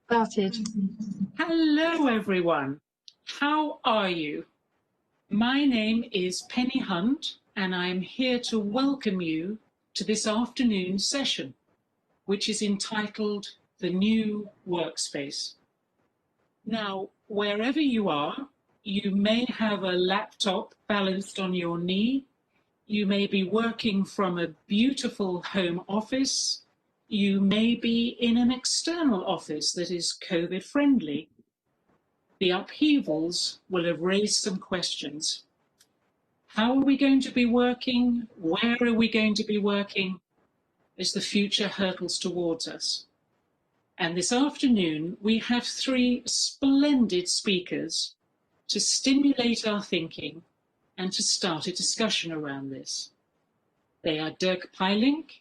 Started. Hello everyone, how are you? My name is Penny Hunt and I'm here to welcome you to this afternoon session, which is entitled The New Workspace. Now, wherever you are, you may have a laptop balanced on your knee, you may be working from a beautiful home office, you may be in an external office that is COVID friendly. The upheavals will have raised some questions. How are we going to be working? Where are we going to be working as the future hurtles towards us? And this afternoon, we have three splendid speakers to stimulate our thinking and to start a discussion around this. They are Dirk Paelinck,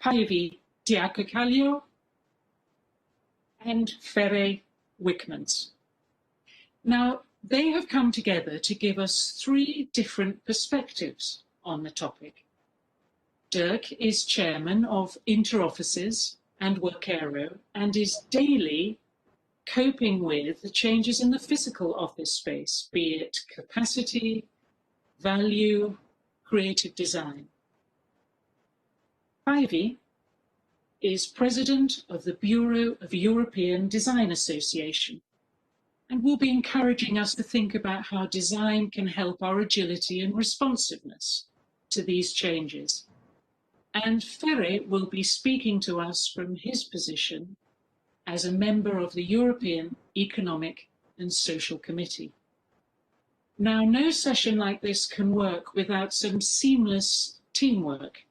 Päivi Tahkokallio, and Ferre Wyckmans. Now, they have come together to give us three different perspectives on the topic. Dirk is chairman of Interoffices and Workero and is daily coping with the changes in the physical office space, be it capacity, value, creative design. Päivi is president of the Bureau of European Design Association and will be encouraging us to think about how design can help our agility and responsiveness to these changes. And Ferre will be speaking to us from his position as a member of the European Economic and Social Committee. Now, no session like this can work without some seamless teamwork.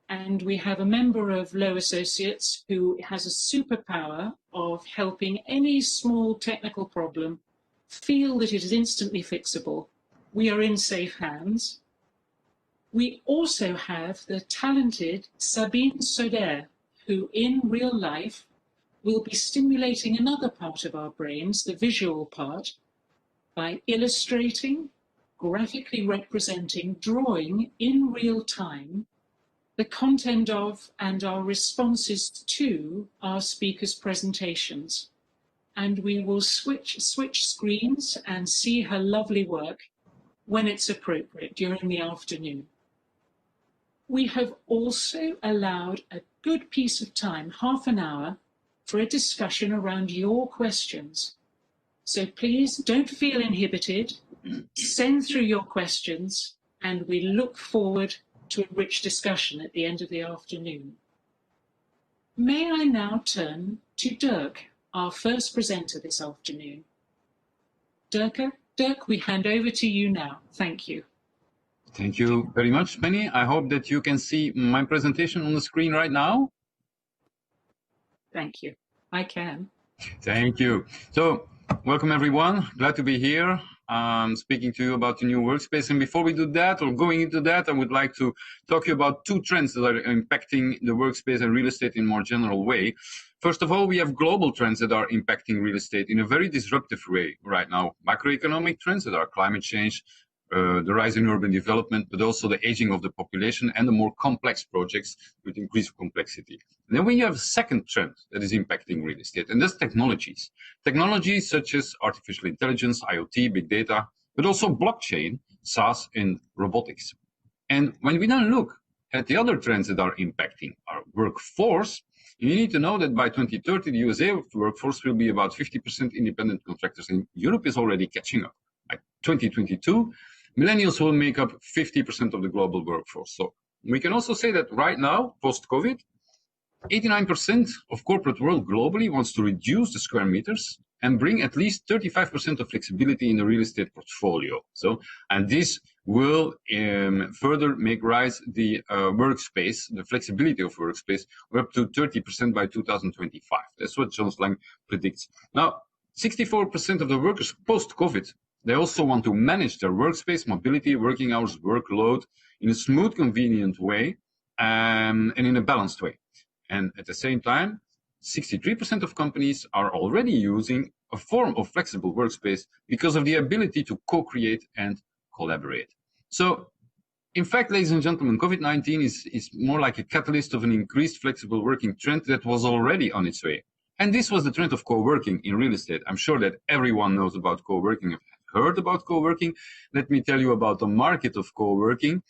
And we have a member of Low Associates who has a superpower of helping any small technical problem feel that it is instantly fixable. We are in safe hands. We also have the talented Sabine Soder, who in real life will be stimulating another part of our brains, the visual part, by illustrating, graphically representing, drawing in real time the content of and our responses to our speakers' presentations. And we will switch screens and see her lovely work when it's appropriate during the afternoon. We have also allowed a good piece of time, half an hour, for a discussion around your questions. So please don't feel inhibited, send through your questions, and we look forward to a rich discussion at the end of the afternoon. May I now turn to Dirk, our first presenter this afternoon. Dirk, we hand over to you now. Thank you. Thank you very much, Penny. I hope that you can see my presentation on the screen right now. Thank you. I can. Thank you. So, welcome everyone. Glad to be here. Speaking to you about the new workspace. And before we do that, or going into that, I would like to talk to you about two trends that are impacting the workspace and real estate in a more general way. First of all, we have global trends that are impacting real estate in a very disruptive way right now. Macroeconomic trends that are climate change, the rise in urban development, but also the aging of the population and the more complex projects with increased complexity. And then we have a second trend that is impacting real estate, and that's technologies. Technologies such as artificial intelligence, IoT, big data, but also blockchain, SaaS, and robotics. And when we now look at the other trends that are impacting our workforce, you need to know that by 2030, the USA workforce will be about 50% independent contractors, and Europe is already catching up. By 2022, millennials will make up 50% of the global workforce. So we can also say that right now, post-COVID, 89% of corporate world globally wants to reduce the square meters and bring at least 35% of flexibility in the real estate portfolio. So, and this will further make rise the workspace, the flexibility of workspace, up to 30% by 2025. That's what John Slang predicts. Now, 64% of the workers post-COVID, they also want to manage their workspace, mobility, working hours, workload in a smooth, convenient way and in a balanced way. And at the same time, 63% of companies are already using a form of flexible workspace because of the ability to co-create and collaborate. So In fact, ladies and gentlemen, COVID-19 is more like a catalyst of an increased flexible working trend that was already on its way. And this was the trend of co-working in real estate. I'm sure that everyone knows about co-working, heard about co-working. Let me tell you about the market of co-working.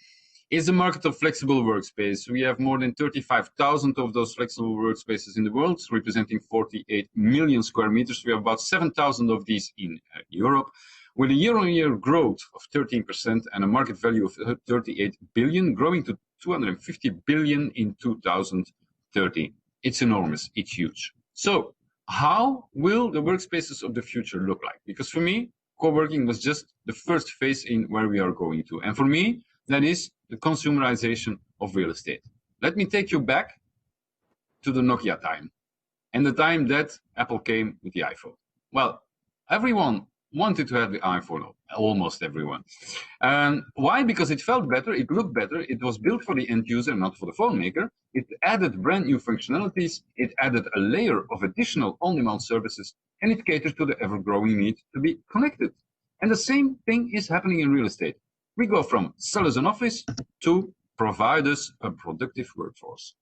It's a market of flexible workspace. We have more than 35,000 of those flexible workspaces in the world, representing 48 million square meters. We have about 7,000 of these in Europe, with a year-on-year growth of 13% and a market value of 38 billion, growing to 250 billion in 2030. It's enormous, it's huge. So how will the workspaces of the future look like? Because for me, co-working was just the first phase in where we are going to. And for me, that is the consumerization of real estate. Let me take you back to the Nokia time and the time that Apple came with the iPhone. Well, everyone wanted to have the iPhone, almost everyone. Why? Because it felt better, it looked better, it was built for the end user, not for the phone maker. It added brand new functionalities, it added a layer of additional on-demand services, and it catered to the ever-growing need to be connected. And the same thing is happening in real estate. We go from sellers an office to providers a productive workforce.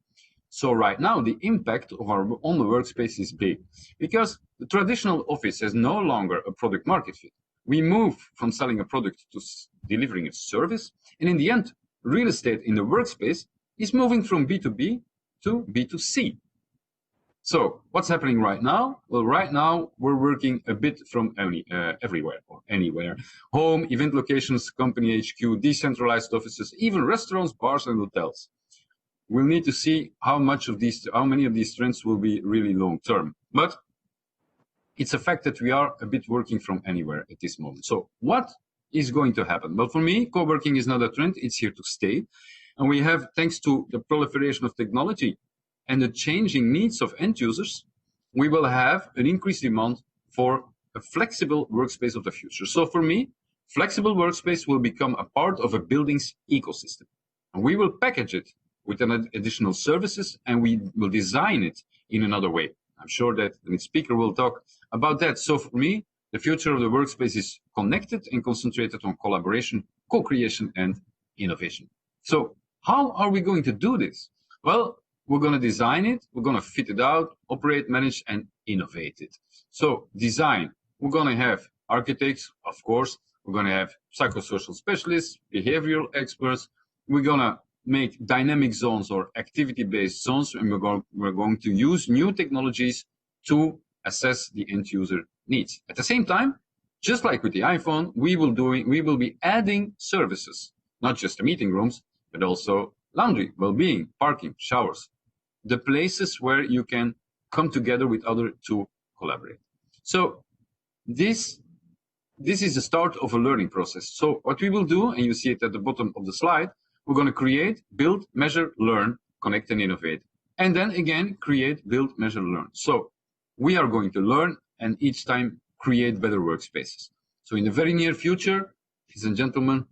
So right now, the impact of on the workspace is big because the traditional office has no longer a product market fit. We move from selling a product to delivering a service. And in the end, real estate in the workspace is moving from B2B to B2C. So what's happening right now? Well, right now we're working a bit from everywhere or anywhere. Home, event locations, company HQ, decentralized offices, even restaurants, bars, and hotels. We'll need to see how many of these trends will be really long term. But it's a fact that we are a bit working from anywhere at this moment. So what is going to happen? Well, for me, co-working is not a trend, it's here to stay. And we have, thanks to the proliferation of technology and the changing needs of end users, we will have an increased demand for a flexible workspace of the future. So for me, flexible workspace will become a part of a building's ecosystem. And we will package it with additional services, and we will design it in another way. I'm sure that the speaker will talk about that. So for me, the future of the workspace is connected and concentrated on collaboration, co-creation, and innovation. So how are we going to do this? Well, we're going to design it, we're going to fit it out, operate, manage, and innovate it. So design, we're going to have architects, of course, we're going to have psychosocial specialists, behavioral experts, we're going to make dynamic zones or activity-based zones, and we're going to use new technologies to assess the end user needs. At the same time, just like with the iPhone, we will be adding services, not just the meeting rooms, but also laundry, well-being, parking, showers, the places where you can come together with others to collaborate. So this is the start of a learning process. So what we will do, and you see it at the bottom of the slide, we're going to create, build, measure, learn, connect, and innovate. And then again, create, build, measure, learn. So we are going to learn and each time create better workspaces. So in the very near future, ladies and gentlemen,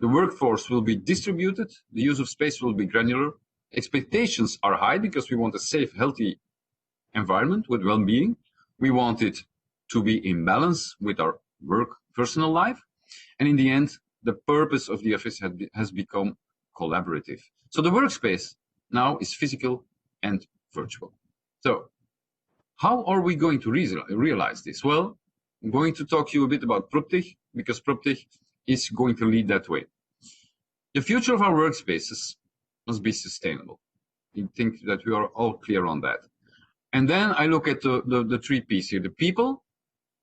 the workforce will be distributed, the use of space will be granular, expectations are high because we want a safe, healthy environment with well-being. We want it to be in balance with our work, personal life. And in the end, the purpose of the office has become collaborative. So the workspace now is physical and virtual. So how are we going to realize this? Well, I'm going to talk to you a bit about PropTech, because PropTech is going to lead that way. The future of our workspaces must be sustainable. I think that we are all clear on that. And then I look at the three P's here, the people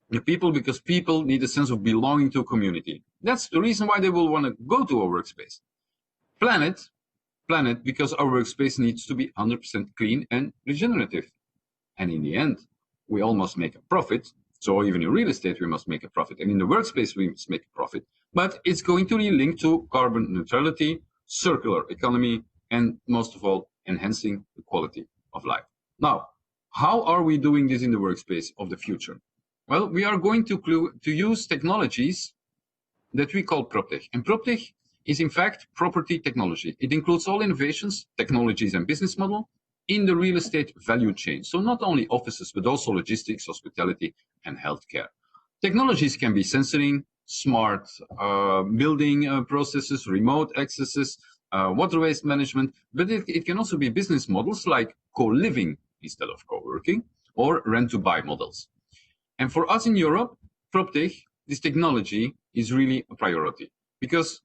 because people need a sense of belonging to a community. That's the reason why they will want to go to a workspace. Planet because our workspace needs to be 100% clean and regenerative. And in the end, we all must make a profit. So even in real estate, we must make a profit. And in the workspace, we must make a profit. But it's going to be linked to carbon neutrality, circular economy, and most of all, enhancing the quality of life. Now, how are we doing this in the workspace of the future? Well, we are going to use technologies that we call PropTech. And PropTech is in fact property technology. It includes all innovations, technologies, and business model in the real estate value chain. So not only offices, but also logistics, hospitality, and healthcare. Technologies can be sensoring, smart building processes, remote accesses, water waste management, but it can also be business models like co-living instead of co-working, or rent-to-buy models. And for us in Europe, PropTech, this technology is really a priority, because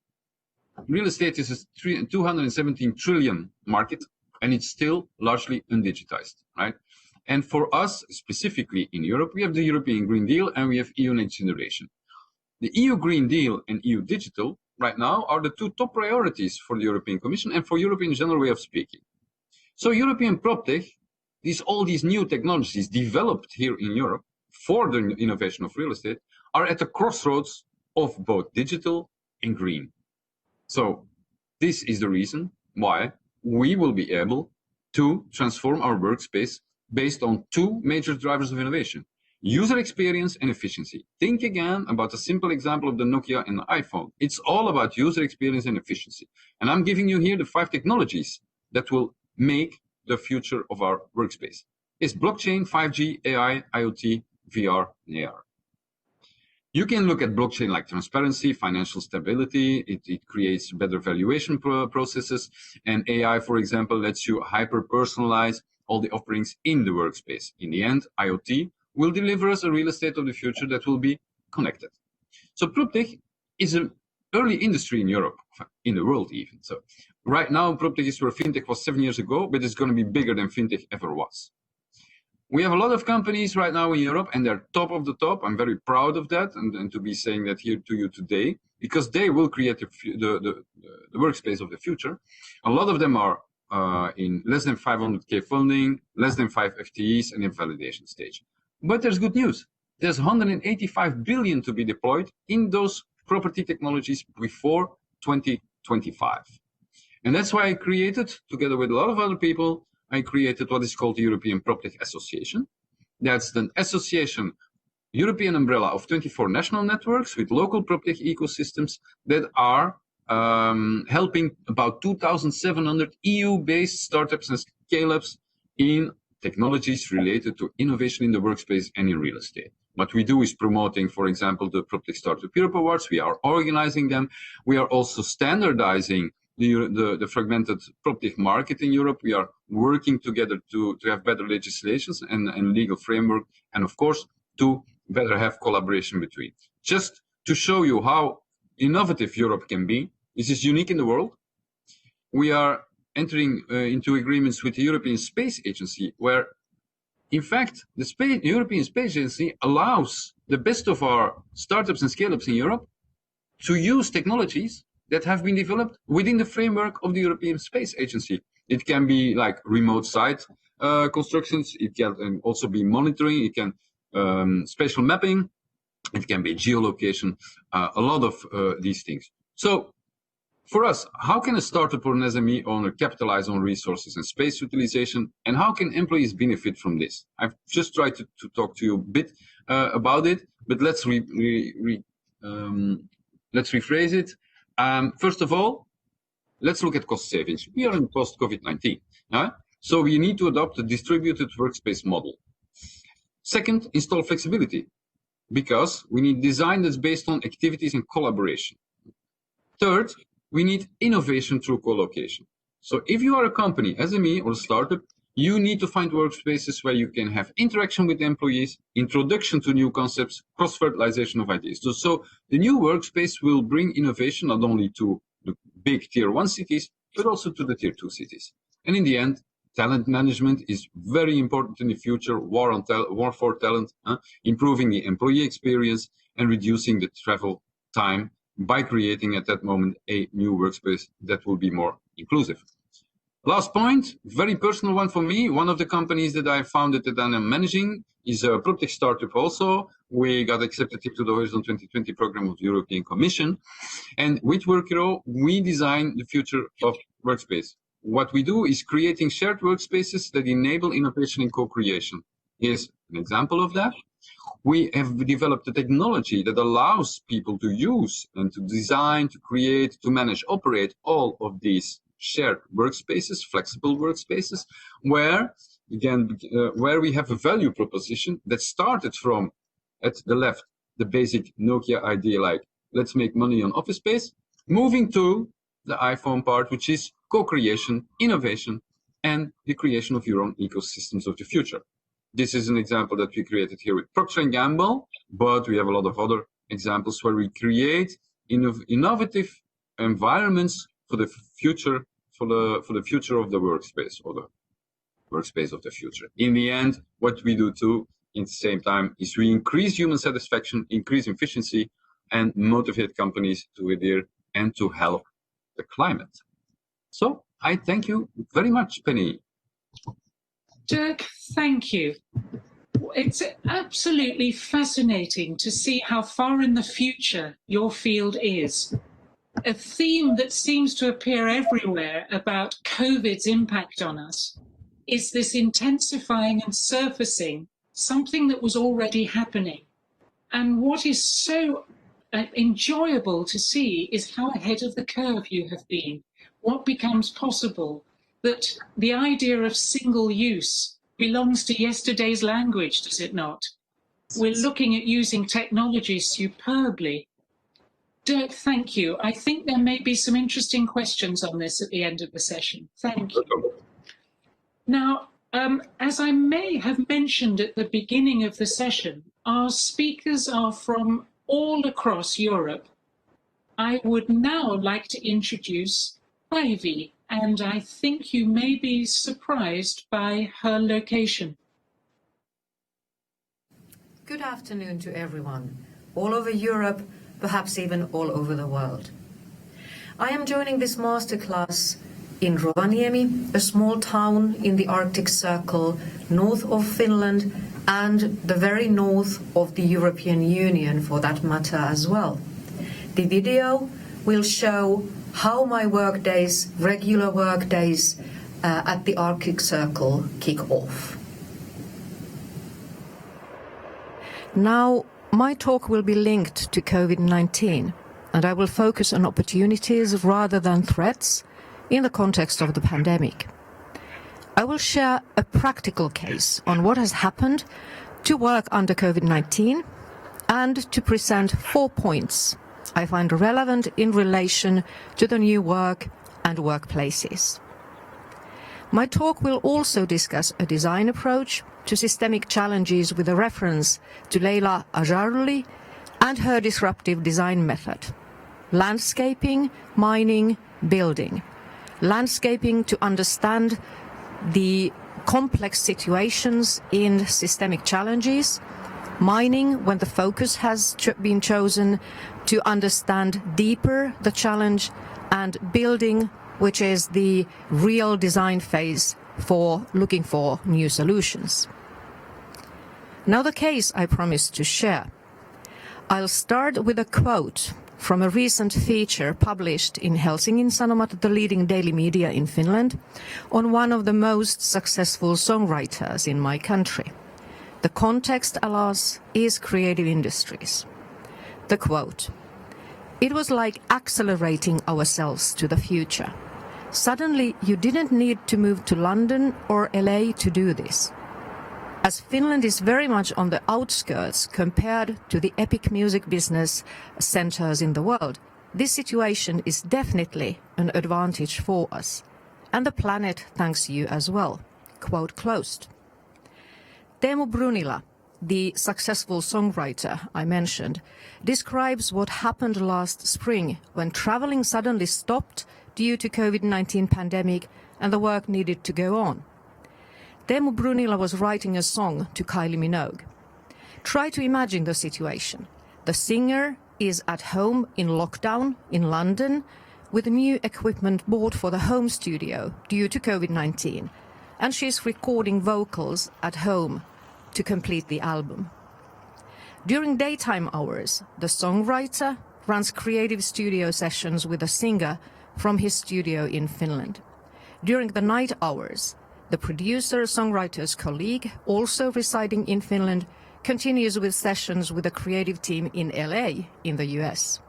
real estate is a 217 trillion market, and it's still largely undigitized, right? And for us, specifically in Europe, we have the European Green Deal and we have EU Next Generation. The EU Green Deal and EU Digital right now are the two top priorities for the European Commission and for Europe in general way of speaking. So European PropTech, all these new technologies developed here in Europe for the innovation of real estate, are at the crossroads of both digital and green. So this is the reason why we will be able to transform our workspace based on two major drivers of innovation: user experience and efficiency. Think again about a simple example of the Nokia and the iPhone. It's all about user experience and efficiency. And I'm giving you here the 5 technologies that will make the future of our workspace. It's blockchain, 5G, AI, IoT, VR, and AR. You can look at blockchain like transparency, financial stability. It creates better valuation processes. And AI, for example, lets you hyper-personalize all the offerings in the workspace. In the end, IoT will deliver us a real estate of the future that will be connected. So PropTech is an early industry in Europe, in the world even. So right now, PropTech is where FinTech was 7 years ago, but it's going to be bigger than FinTech ever was. We have a lot of companies right now in Europe, and they're top of the top. I'm very proud of that, and to be saying that here to you today, because they will create the workspace of the future. A lot of them are in less than 500K funding, less than 5 FTEs, and in validation stage. But there's good news. There's 185 billion to be deployed in those property technologies before 2025. And that's why I created, together with a lot of other people, I created what is called the European PropTech Association. That's the association, European umbrella of 24 national networks with local PropTech ecosystems that are helping about 2,700 EU-based startups and scale-ups in technologies related to innovation in the workspace and in real estate. What we do is promoting, for example, the PropTech Startup Europe Awards. We are organizing them. We are also standardizing the fragmented PropTech market in Europe. We are working together to have better legislations and legal framework, and of course, to better have collaboration between. Just to show you how innovative Europe can be, this is unique in the world. We are entering into agreements with the European Space Agency, where, in fact, the European Space Agency allows the best of our startups and scale-ups in Europe to use technologies that have been developed within the framework of the European Space Agency. It can be like remote site constructions. It can also be monitoring. It can spatial mapping. It can be geolocation. A lot of these things. So for us, how can a startup or an SME owner capitalize on resources and space utilization, and how can employees benefit from this? I've just tried to talk to you a bit about it, but let's rephrase it. First of all, let's look at cost savings. We are in post-COVID-19, so we need to adopt a distributed workspace model. Second, install flexibility, because we need design that's based on activities and collaboration. Third, we need innovation through co-location. So if you are a company, SME or a startup, you need to find workspaces where you can have interaction with employees, introduction to new concepts, cross-fertilization of ideas. So the new workspace will bring innovation not only to the big tier 1 cities, but also to the tier 2 cities. And in the end, talent management is very important in the future, war for talent, improving the employee experience and reducing the travel time by creating at that moment a new workspace that will be more inclusive. Last point, very personal one for me. One of the companies that I founded that I'm managing is a PropTech startup also. We got accepted into the Horizon 2020 program of the European Commission. And with Workero, we design the future of workspace. What we do is creating shared workspaces that enable innovation and co-creation. Here's an example of that. We have developed a technology that allows people to use and to design, to create, to manage, operate all of these shared workspaces, flexible workspaces, where, again, where we have a value proposition that started from, at the left, the basic Nokia idea like let's make money on office space, moving to the iPhone part, which is co-creation, innovation, and the creation of your own ecosystems of the future. This is an example that we created here with Procter & Gamble, but we have a lot of other examples where we create innovative environments for the future, for the future of the workspace, or the workspace of the future. In the end, what we do too, in the same time, is we increase human satisfaction, increase efficiency, and motivate companies to adhere and to help the climate. So I thank you very much, Penny. Dirk, thank you. It's absolutely fascinating to see how far in the future your field is. A theme that seems to appear everywhere about COVID's impact on us is this intensifying and surfacing something that was already happening. And what is so enjoyable to see is how ahead of the curve you have been, what becomes possible, that the idea of single use belongs to yesterday's language, does it not? We're looking at using technology superbly. Dirk, thank you. I think there may be some interesting questions on this at the end of the session. Thank you. Now, as I may have mentioned at the beginning of the session, our speakers are from all across Europe. I would now like to introduce Päivi, and I think you may be surprised by her location. Good afternoon to everyone, all over Europe, perhaps even all over the world. I am joining this masterclass in Rovaniemi, a small town in the Arctic Circle, north of Finland, and the very north of the European Union for that matter as well. The video will show how my workdays, regular workdays at the Arctic Circle kick off. Now, my talk will be linked to COVID-19, and I will focus on opportunities rather than threats in the context of the pandemic. I will share a practical case on what has happened to work under COVID-19 and to present 4 points I find relevant in relation to the new work and workplaces. My talk will also discuss a design approach to systemic challenges with a reference to Leila Ajaruli and her disruptive design method. Landscaping, mining, building. Landscaping to understand the complex situations in systemic challenges. Mining when the focus has been chosen to understand deeper the challenge, and building, which is the real design phase for looking for new solutions. Now the case I promised to share. I'll start with a quote from a recent feature published in Helsingin Sanomat, the leading daily media in Finland, on one of the most successful songwriters in my country. The context, alas, is creative industries. The quote: "It was like accelerating ourselves to the future. Suddenly, you didn't need to move to London or LA to do this. As Finland is very much on the outskirts compared to the epic music business centers in the world, this situation is definitely an advantage for us. And the planet thanks you as well." Quote closed. Teemu Brunila, the successful songwriter I mentioned, describes what happened last spring when traveling suddenly stopped due to COVID-19 pandemic and the work needed to go on. Teemu Brunila was writing a song to Kylie Minogue. Try to imagine the situation. The singer is at home in lockdown in London with new equipment bought for the home studio due to COVID-19, and she's recording vocals at home to complete the album. During daytime hours, the songwriter runs creative studio sessions with a singer from his studio in Finland. During the night hours, the producer-songwriter's colleague, also residing in Finland, continues with sessions with a creative team in LA in the US.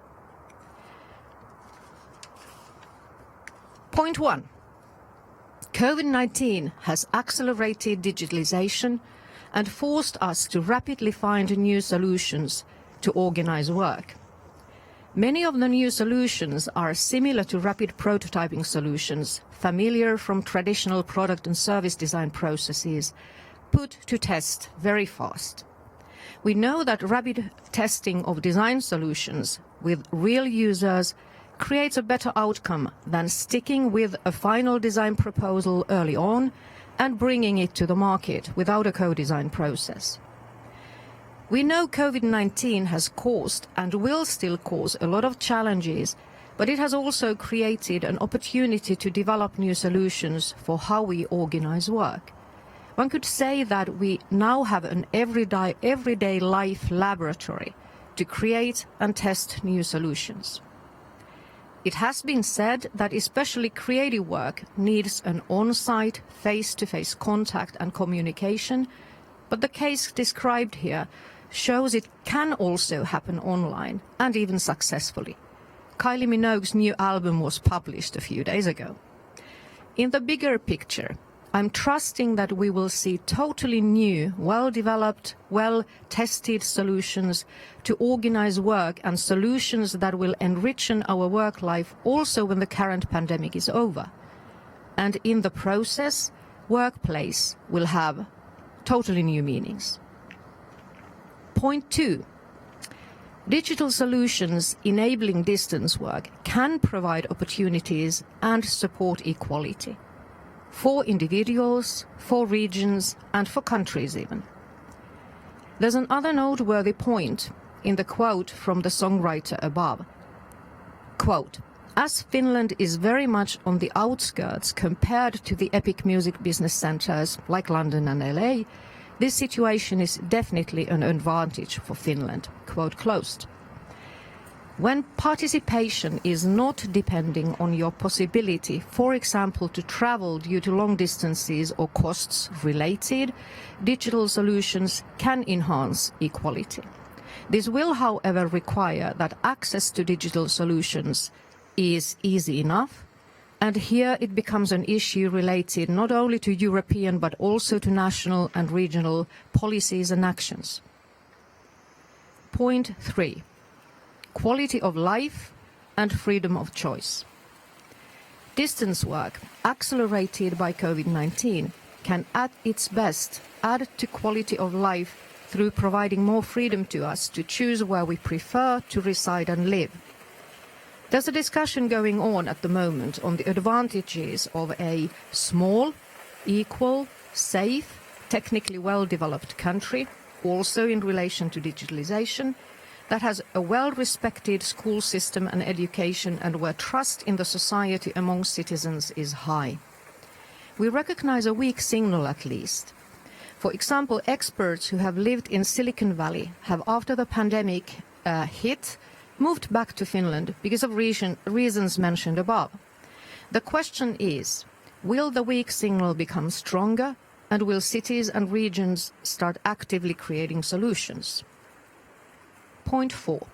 Point 1. COVID-19 has accelerated digitalization and forced us to rapidly find new solutions to organize work. Many of the new solutions are similar to rapid prototyping solutions, familiar from traditional product and service design processes, put to test very fast. We know that rapid testing of design solutions with real users creates a better outcome than sticking with a final design proposal early on and bringing it to the market without a co-design process. We know COVID-19 has caused and will still cause a lot of challenges, but it has also created an opportunity to develop new solutions for how we organize work. One could say that we now have an everyday life laboratory to create and test new solutions. It has been said that especially creative work needs an on-site, face-to-face contact and communication, but the case described here shows it can also happen online, and even successfully. Kylie Minogue's new album was published a few days ago. In the bigger picture, I'm trusting that we will see totally new, well-developed, well-tested solutions to organize work and solutions that will enrich our work life also when the current pandemic is over. And in the process, workplace will have totally new meanings. Point 2. Digital solutions enabling distance work can provide opportunities and support equality. For individuals, for regions, and for countries even. There's another noteworthy point in the quote from the songwriter above. Quote, "As Finland is very much on the outskirts compared to the epic music business centers like London and LA, this situation is definitely an advantage for Finland." Quote closed. When participation is not depending on your possibility, for example, to travel due to long distances or costs related, digital solutions can enhance equality. This will, however, require that access to digital solutions is easy enough, and here it becomes an issue related not only to European but also to national and regional policies and actions. Point 3. Quality of life and freedom of choice. Distance work, accelerated by COVID-19, can at its best add to quality of life through providing more freedom to us to choose where we prefer to reside and live. There's a discussion going on at the moment on the advantages of a small, equal, safe, technically well-developed country, also in relation to digitalization, that has a well-respected school system and education and where trust in the society among citizens is high. We recognize a weak signal at least. For example, experts who have lived in Silicon Valley have, after the pandemic hit, moved back to Finland because of reasons mentioned above. The question is, will the weak signal become stronger, and will cities and regions start actively creating solutions? Point 4.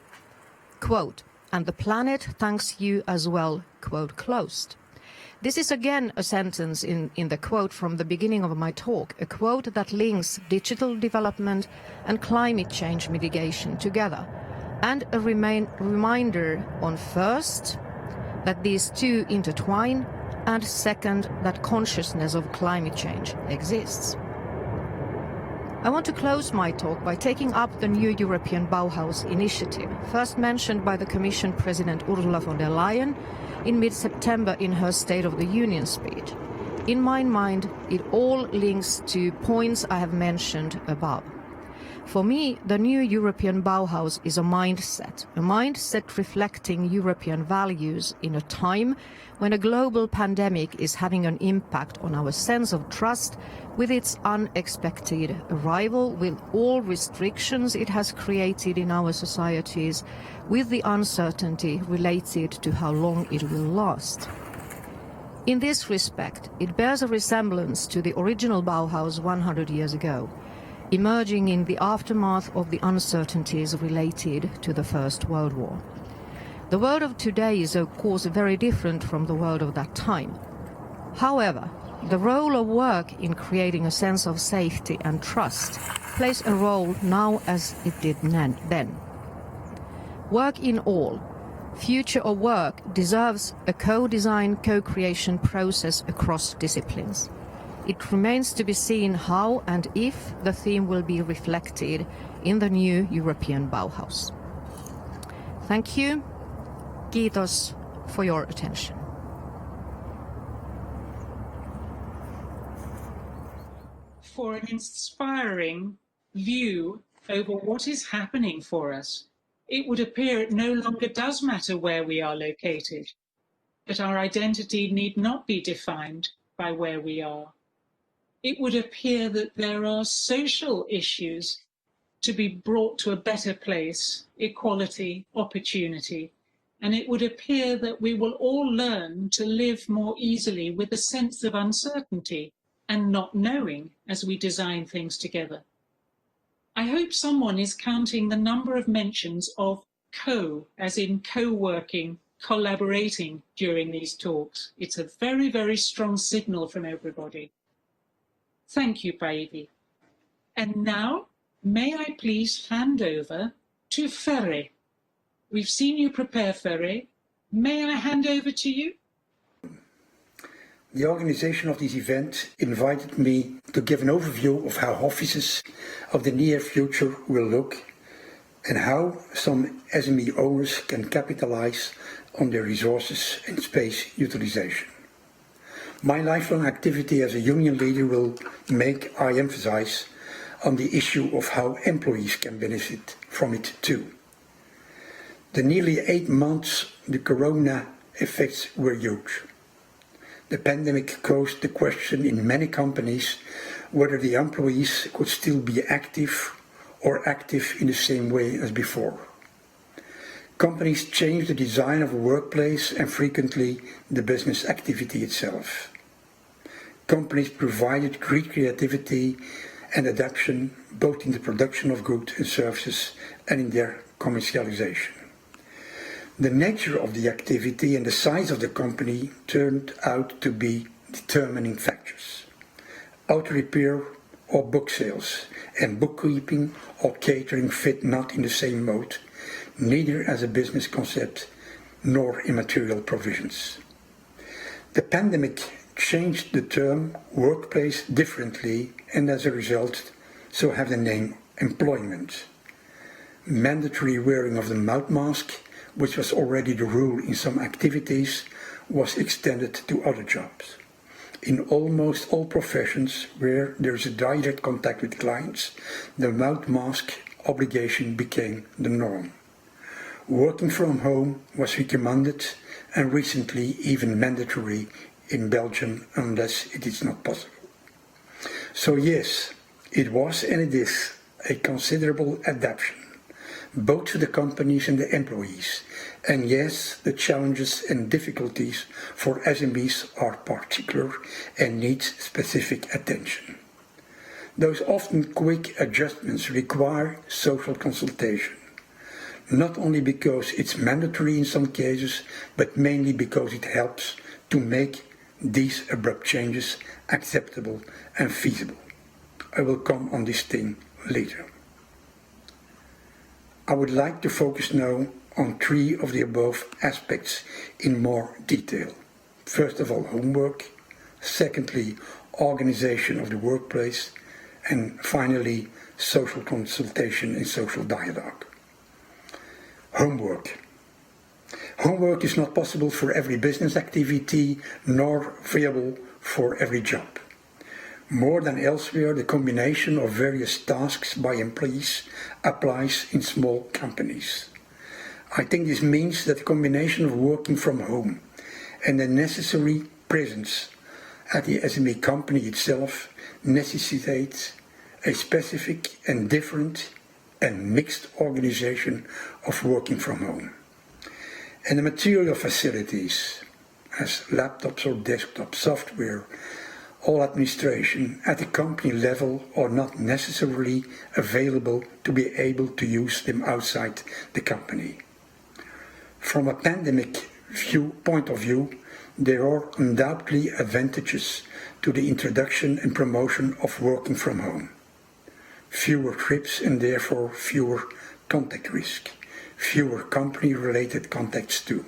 Quote, "And the planet thanks you as well." Quote closed. This is again a sentence in the quote from the beginning of my talk, a quote that links digital development and climate change mitigation together, and a reminder on first, that these two intertwine, and second, that consciousness of climate change exists. I want to close my talk by taking up the new European Bauhaus initiative, first mentioned by the Commission President Ursula von der Leyen in mid-September in her State of the Union speech. In my mind, it all links to points I have mentioned above. For me, the new European Bauhaus is a mindset reflecting European values in a time when a global pandemic is having an impact on our sense of trust with its unexpected arrival, with all restrictions it has created in our societies, with the uncertainty related to how long it will last. In this respect, it bears a resemblance to the original Bauhaus 100 years ago, emerging in the aftermath of the uncertainties related to the First World War. The world of today is, of course, very different from the world of that time. However, the role of work in creating a sense of safety and trust plays a role now as it did then. Work in all, Future of work deserves a co-design, co-creation process across disciplines. It remains to be seen how and if the theme will be reflected in the new European Bauhaus. Thank you. Kiitos for your attention. For an inspiring view over what is happening for us, it would appear it no longer does matter where we are located, that our identity need not be defined by where we are. It would appear that there are social issues to be brought to a better place, equality, opportunity, and it would appear that we will all learn to live more easily with a sense of uncertainty and not knowing as we design things together. I hope someone is counting the number of mentions of as in co-working, collaborating during these talks. It's a very, very strong signal from everybody. Thank you, Päivi. And now, may I please hand over to Ferre. We've seen you prepare, Ferre. May I hand over to you? The organization of this event invited me to give an overview of how offices of the near future will look and how some SME owners can capitalize on their resources and space utilization. My lifelong activity as a union leader will make I emphasize on the issue of how employees can benefit from it too. The nearly 8 months the corona effects were huge. The pandemic caused the question in many companies whether the employees could still be active or active in the same way as before. Companies changed the design of a workplace and frequently the business activity itself. Companies provided great creativity and adaptation both in the production of goods and services and in their commercialization. The nature of the activity and the size of the company turned out to be determining factors. Auto repair or book sales and bookkeeping or catering fit not in the same mode, neither as a business concept nor in material provisions. The pandemic changed the term workplace differently and as a result so have the name employment. Mandatory wearing of the mouth mask, which was already the rule in some activities, was extended to other jobs. In almost all professions where there is a direct contact with clients, the mouth mask obligation became the norm. Working from home was recommended and recently even mandatory in Belgium unless it is not possible. So yes, it was and it is a considerable adaptation, both to the companies and the employees. And yes, the challenges and difficulties for SMEs are particular and need specific attention. Those often quick adjustments require social consultation, not only because it's mandatory in some cases, but mainly because it helps to make these abrupt changes acceptable and feasible. I will come on this thing later. I would like to focus now on 3 of the above aspects in more detail. First of all, homework. Secondly, organization of the workplace. And finally, social consultation and social dialogue. Homework. Homework is not possible for every business activity, nor viable for every job. More than elsewhere, the combination of various tasks by employees applies in small companies. I think this means that the combination of working from home and the necessary presence at the SME company itself necessitates a specific and different and mixed organization of working from home. And the material facilities, as laptops or desktop software, all administration at the company level are not necessarily available to be able to use them outside the company. From a pandemic point of view, there are undoubtedly advantages to the introduction and promotion of working from home. Fewer trips and therefore fewer contact risk, fewer company-related contacts too.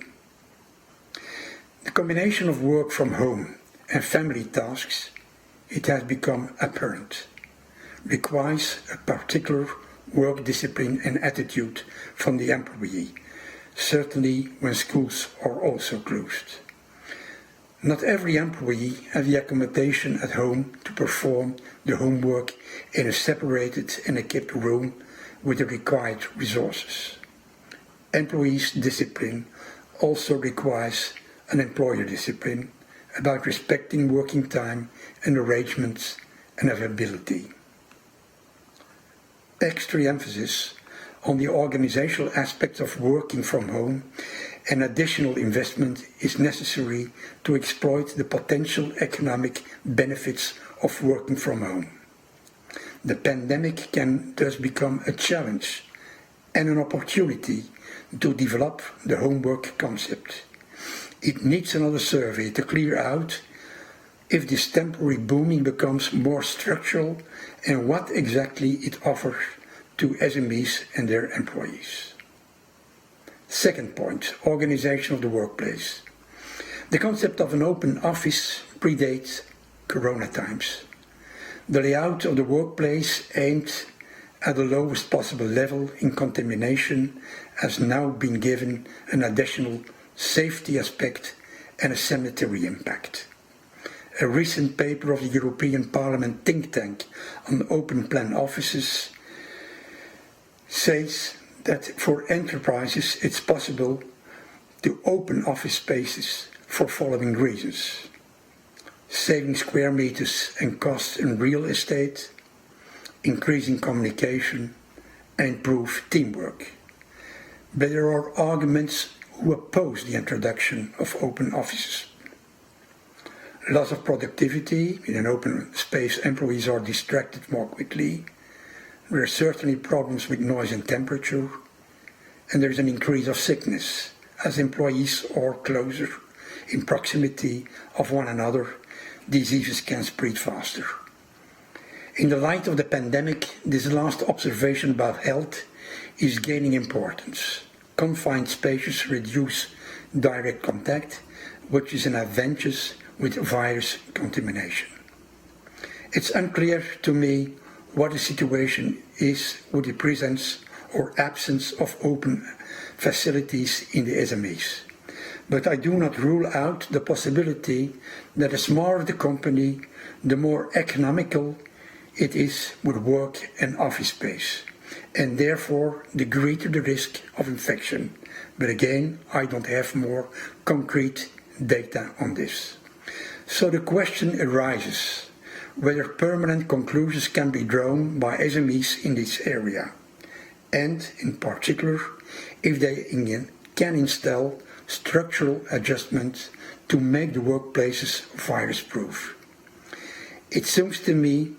The combination of work from home and family tasks, it has become apparent, requires a particular work discipline and attitude from the employee, certainly when schools are also closed. Not every employee has the accommodation at home to perform the homework in a separated and equipped room with the required resources. Employees' discipline also requires an employer discipline about respecting working time and arrangements and availability. Extra emphasis on the organizational aspects of working from home and additional investment is necessary to exploit the potential economic benefits of working from home. The pandemic can thus become a challenge and an opportunity to develop the homework concept. It needs another survey to clear out if this temporary booming becomes more structural and what exactly it offers to SMEs and their employees. Second point, organization of the workplace. The concept of an open office predates Corona times. The layout of the workplace aimed at the lowest possible level in contamination has now been given an additional safety aspect and a sanitary impact. A recent paper of the European Parliament think tank on open plan offices says that for enterprises it's possible to open office spaces for following reasons: saving square meters and costs in real estate, increasing communication, and improve teamwork. But there are arguments who oppose the introduction of open offices. Loss of productivity. In an open space, employees are distracted more quickly. There are certainly problems with noise and temperature, and there is an increase of sickness as employees are closer in proximity of one another. Diseases can spread faster. In the light of the pandemic, this last observation about health is gaining importance. Confined spaces reduce direct contact, which is an advantage with virus contamination. It's unclear to me what the situation is with the presence or absence of open facilities in the SMEs. But I do not rule out the possibility that the smaller the company, the more economical it is with work and office space, and therefore the greater the risk of infection. But again, I don't have more concrete data on this. So the question arises whether permanent conclusions can be drawn by SMEs in this area, and in particular, if they can install structural adjustments to make the workplaces virus-proof. It seems to me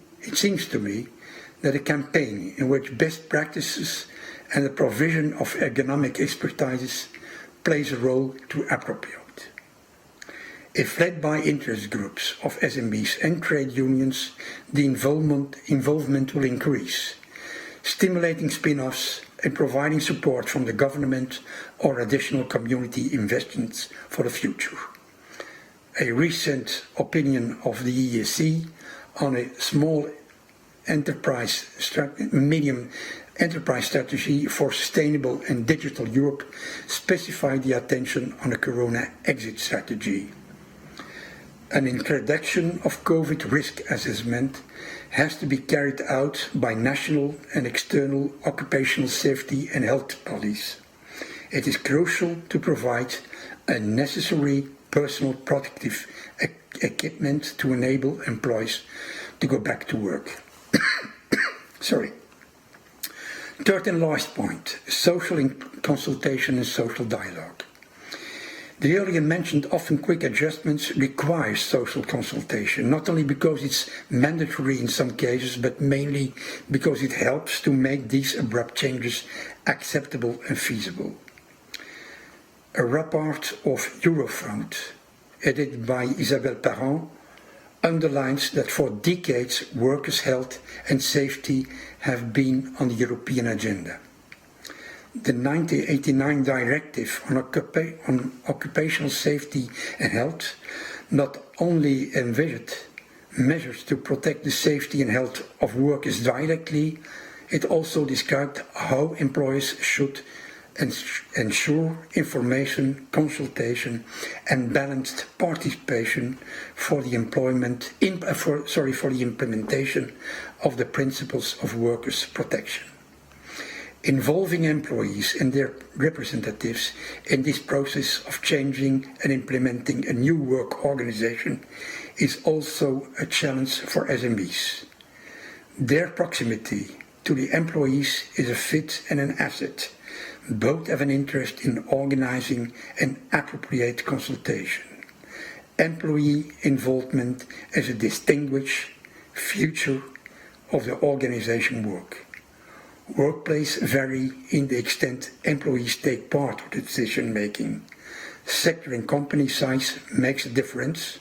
that a campaign in which best practices and the provision of ergonomic expertise plays a role to appropriate. If led by interest groups of SMEs and trade unions, the involvement will increase, stimulating spin-offs and providing support from the government or additional community investments for the future. A recent opinion of the ESC on a medium enterprise strategy for sustainable and digital Europe specified the attention on a Corona exit strategy. An introduction of COVID risk assessment has to be carried out by national and external occupational safety and health bodies. It is crucial to provide a necessary personal protective equipment to enable employees to go back to work. Sorry. Third and last point, social consultation and social dialogue. The earlier mentioned often quick adjustments require social consultation, not only because it's mandatory in some cases, but mainly because it helps to make these abrupt changes acceptable and feasible. A report of Eurofund, edited by Isabelle Parent, underlines that for decades workers' health and safety have been on the European agenda. The 1989 Directive on Occupational Safety and Health not only envisioned measures to protect the safety and health of workers directly, it also described how employers should ensure information, consultation and balanced participation for the implementation of the principles of workers' protection. Involving employees and their representatives in this process of changing and implementing a new work organization is also a challenge for SMEs. Their proximity to the employees is a fit and an asset. Both have an interest in organizing an appropriate consultation. Employee involvement is a distinguished feature of the organization work. Workplace vary in the extent employees take part of the decision making. Sector and company size makes a difference.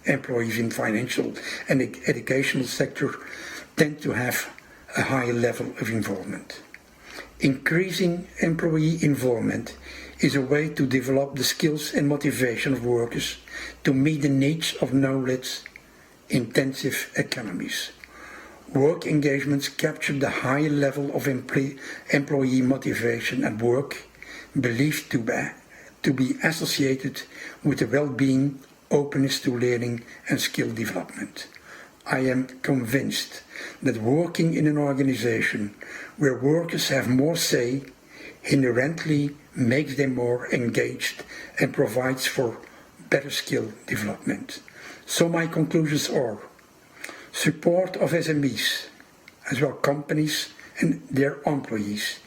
Employees in financial and educational sector tend to have a higher level of involvement. Increasing employee involvement is a way to develop the skills and motivation of workers to meet the needs of knowledge-intensive economies. Work engagements capture the high level of employee motivation at work, believed to be associated with the well-being, openness to learning and skill development. I am convinced that working in an organization where workers have more say inherently makes them more engaged and provides for better skill development. So my conclusions are: support of SMEs, as well companies and their employees,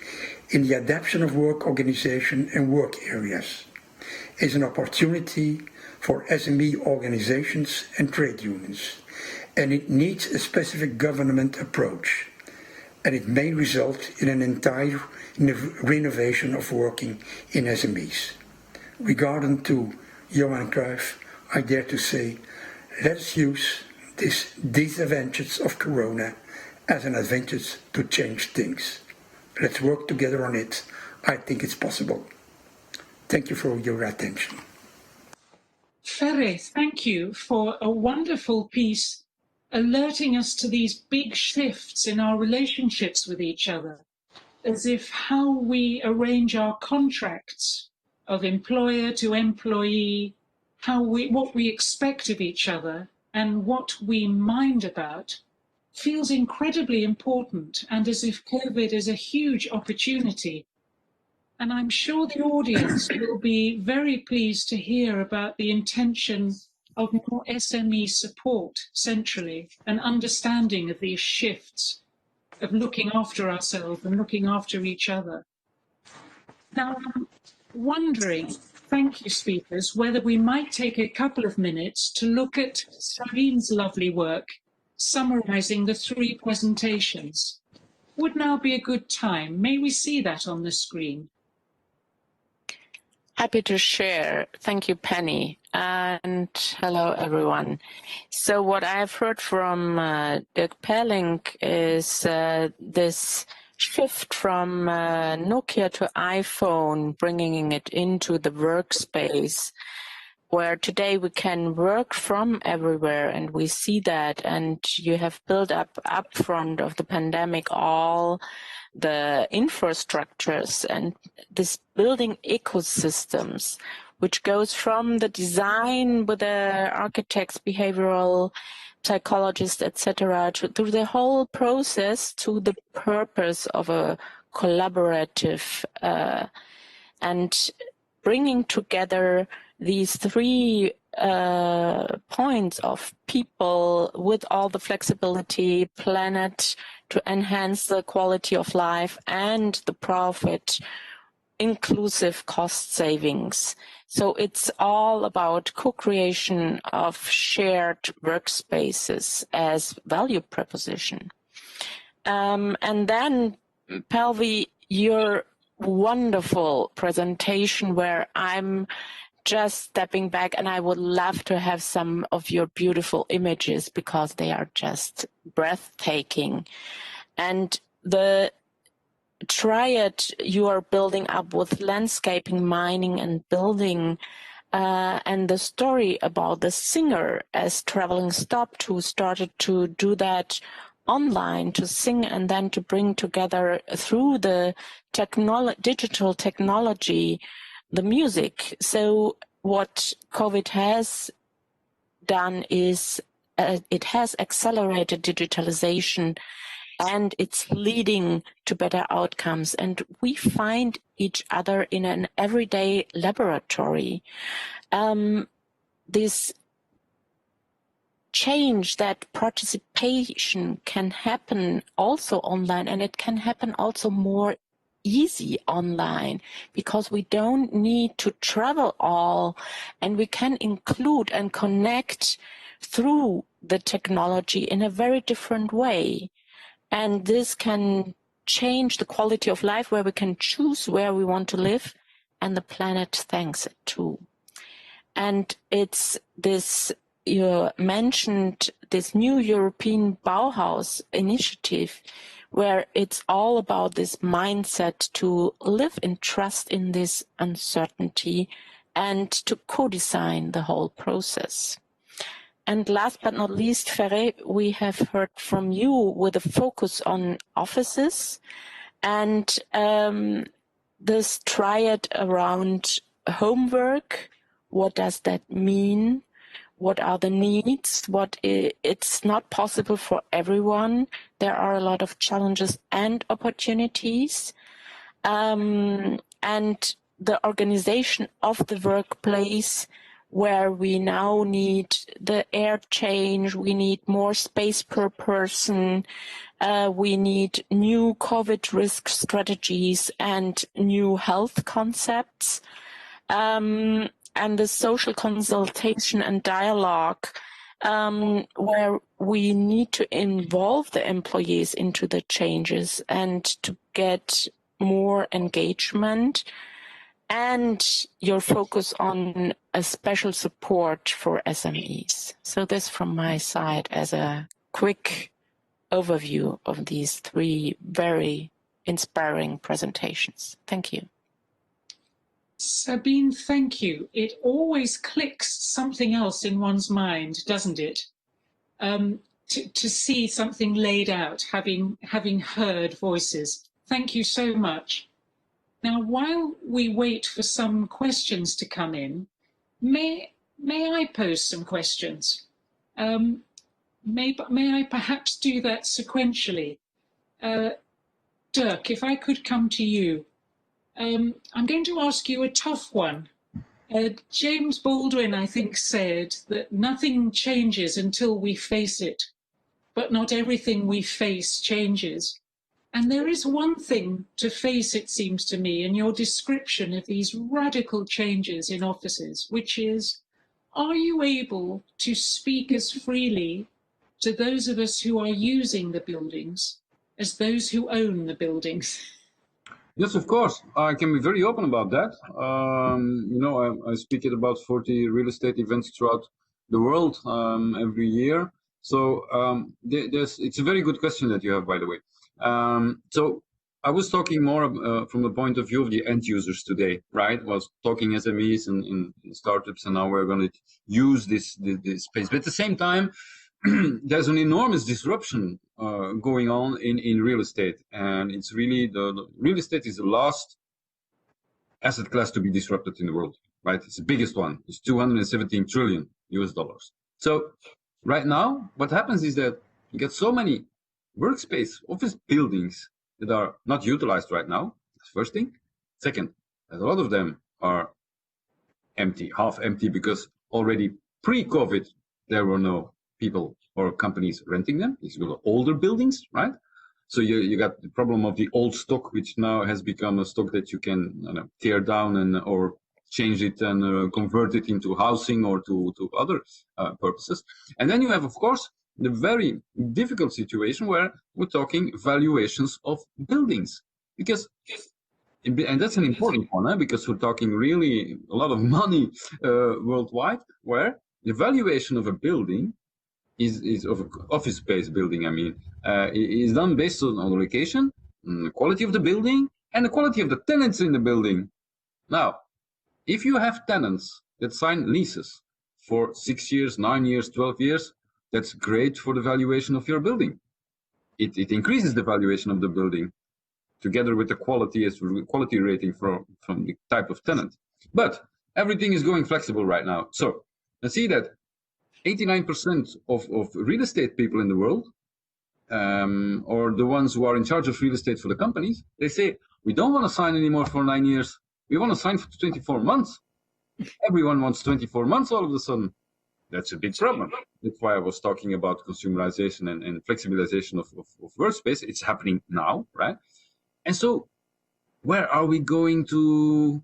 in the adaptation of work organization and work areas, is an opportunity for SME organizations and trade unions, and it needs a specific government approach, and it may result in an entire renovation of working in SMEs. Regarding to Johan Cruyff, I dare to say, let's use this disadvantage of Corona as an advantage to change things. Let's work together on it. I think it's possible. Thank you for your attention. Ferre, thank you for a wonderful piece alerting us to these big shifts in our relationships with each other, as if how we arrange our contracts of employer to employee, what we expect of each other and what we mind about feels incredibly important, and as if COVID is a huge opportunity. And I'm sure the audience will be very pleased to hear about the intention of more SME support centrally, an understanding of these shifts of looking after ourselves and looking after each other. Now, I'm wondering, thank you speakers, whether we might take a couple of minutes to look at Sabine's lovely work summarizing the 3 presentations. Would now be a good time? May we see that on the screen? Happy to share. Thank you, Penny. And hello, everyone. So what I've heard from Dirk Paelinck is this shift from Nokia to iPhone, bringing it into the workspace, where today we can work from everywhere, and we see that. And you have built up front of the pandemic all the infrastructures and this building ecosystems, which goes from the design with the architects, behavioral psychologists, etc., through the whole process to the purpose of a collaborative and bringing together these 3 points of people with all the flexibility, planet to enhance the quality of life, and the profit, inclusive cost savings. So it's all about co-creation of shared workspaces as value proposition. And then, Päivi, your wonderful presentation, where I'm just stepping back, and I would love to have some of your beautiful images because they are just breathtaking. And the triad you are building up with landscaping, mining, and building, and the story about the singer as traveling stopped, who started to do that online, to sing and then to bring together through the digital technology, the music. So what COVID has done is it has accelerated digitalization, and it's leading to better outcomes. And we find each other in an everyday laboratory. This change, that participation can happen also online, and it can happen also more easy online, because we don't need to travel all, and we can include and connect through the technology in a very different way. And this can change the quality of life, where we can choose where we want to live, and the planet thanks it too. And it's this, you mentioned this new European Bauhaus initiative, where it's all about this mindset to live in trust in this uncertainty and to co-design the whole process. And last but not least, Ferre, we have heard from you with a focus on offices and this triad around homework. What does that mean? What are the needs? It's not possible for everyone. There are a lot of challenges and opportunities. And the organization of the workplace, where we now need the air change, we need more space per person, we need new COVID risk strategies and new health concepts, and the social consultation and dialogue, where we need to involve the employees into the changes and to get more engagement, and your focus on a special support for SMEs. So this from my side as a quick overview of these three very inspiring presentations. Thank you. Sabine, thank you. It always clicks something else in one's mind, doesn't it? To see something laid out, having heard voices. Thank you so much. Now, while we wait for some questions to come in, may I pose some questions? May I perhaps do that sequentially? Dirk, if I could come to you. I'm going to ask you a tough one. James Baldwin, I think, said that nothing changes until we face it, but not everything we face changes. And there is one thing to face, it seems to me, in your description of these radical changes in offices, which is, are you able to speak as freely to those of us who are using the buildings as those who own the buildings? Yes, of course. I can be very open about that. I speak at about 40 real estate events throughout the world every year. So it's a very good question that you have, by the way. So I was talking more from the point of view of the end users today, right? I was talking SMEs and startups, and now we're going to use this space. But at the same time, there's an enormous disruption going on in real estate, and it's really the real estate is the last asset class to be disrupted in the world, right? It's the biggest one. It's 217 trillion US dollars. So right now, what happens is that you get so many workspace office buildings that are not utilized right now. That's the first thing. Second, a lot of them are empty, half empty, because already pre-COVID there were no people or companies renting them. These were older buildings, right? So you got the problem of the old stock, which now has become a stock that you can tear down and or change it and convert it into housing or to other purposes. And then you have, of course, the very difficult situation where we're talking valuations of buildings, because, and that's an important one, because we're talking really a lot of money worldwide, where the valuation of a building is of an office space building, is done based on the location, quality of the building and the quality of the tenants in the building. Now, if you have tenants that sign leases for 6 years, 9 years, 12 years, that's great for the valuation of your building. It increases the valuation of the building together with the quality rating from the type of tenant. But everything is going flexible right now. So I see that 89% of real estate people in the world, or the ones who are in charge of real estate for the companies, they say, we don't want to sign anymore for 9 years. We want to sign for 24 months. Everyone wants 24 months all of a sudden. That's a big problem. That's why I was talking about consumerization and flexibilization of workspace. It's happening now, right? And so where are we going to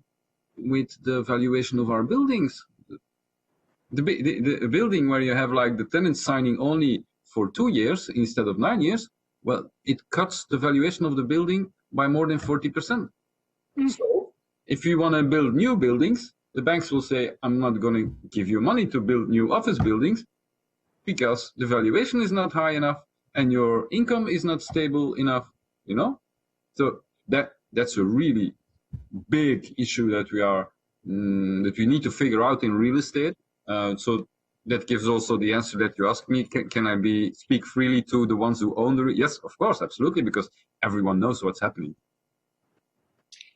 with the valuation of our buildings? The building where you have like the tenants signing only for 2 years instead of 9 years, well, it cuts the valuation of the building by more than 40%. So if you want to build new buildings, the banks will say, I'm not going to give you money to build new office buildings because the valuation is not high enough and your income is not stable enough, you know? So that's a really big issue that we need to figure out in real estate. So that gives also the answer that you asked me. Can I speak freely to the ones who own the? Yes, of course, absolutely, because everyone knows what's happening.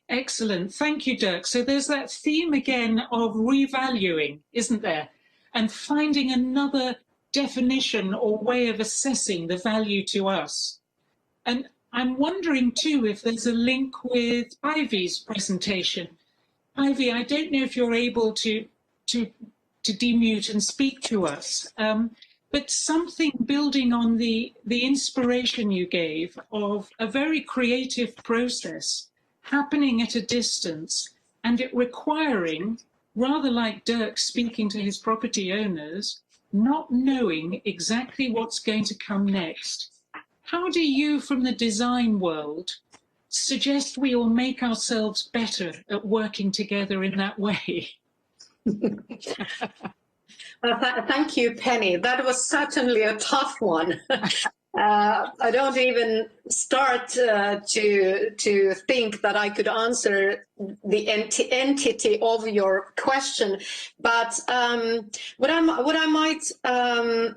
Excellent. Thank you, Dirk. So there's that theme again of revaluing, isn't there? And finding another definition or way of assessing the value to us. And I'm wondering too if there's a link with Päivi's presentation. Päivi, I don't know if you're able to demute and speak to us, but something building on the inspiration you gave of a very creative process happening at a distance and it requiring, rather like Dirk speaking to his property owners, not knowing exactly what's going to come next. How do you, from the design world, suggest we all make ourselves better at working together in that way? Well, thank you, Penny. That was certainly a tough one. I don't even start to think that I could answer the entity of your question. But what I might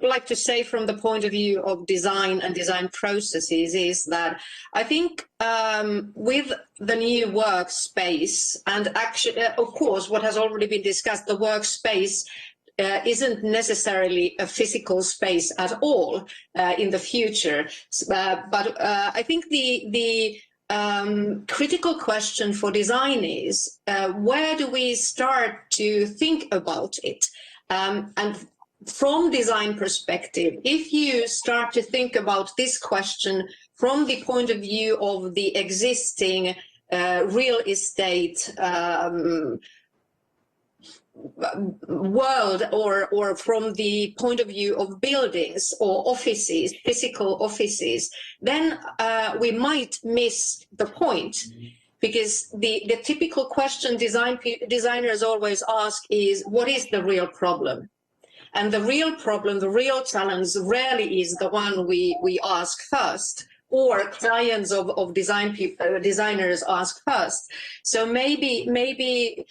like to say from the point of view of design and design processes is that I think with the new workspace, and actually, of course, what has already been discussed, the workspace isn't necessarily a physical space at all in the future. But I think the critical question for design is where do we start to think about it? And from design perspective, if you start to think about this question from the point of view of the existing real estate world, or from the point of view of buildings or offices, physical offices, then we might miss the point. Because the typical question designers always ask is, what is the real problem? And the real problem, the real challenge rarely is the one we ask first, or clients of designers ask first. So maybe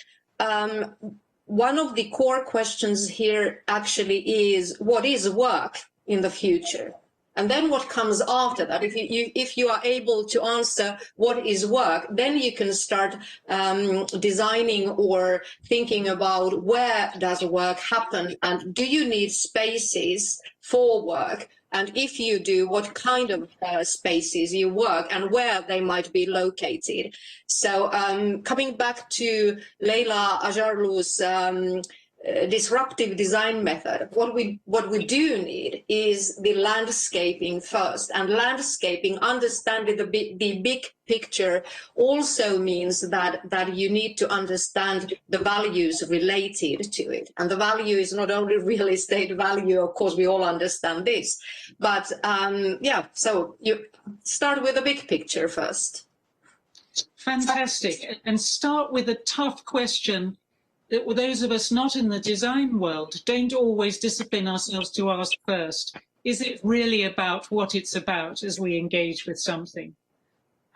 one of the core questions here actually is, what is work in the future? And then what comes after that? If you are able to answer what is work, then you can start designing or thinking about where does work happen, and do you need spaces for work? And if you do, what kind of spaces you work and where they might be located. So coming back to Leila Ajarlu's disruptive design method, what we do need is the landscaping first. And landscaping, understanding the big picture, also means that you need to understand the values related to it. And the value is not only real estate value, of course we all understand this, but yeah, so you start with the big picture first. Fantastic. And start with a tough question that those of us not in the design world don't always discipline ourselves to ask first. Is it really about what it's about as we engage with something?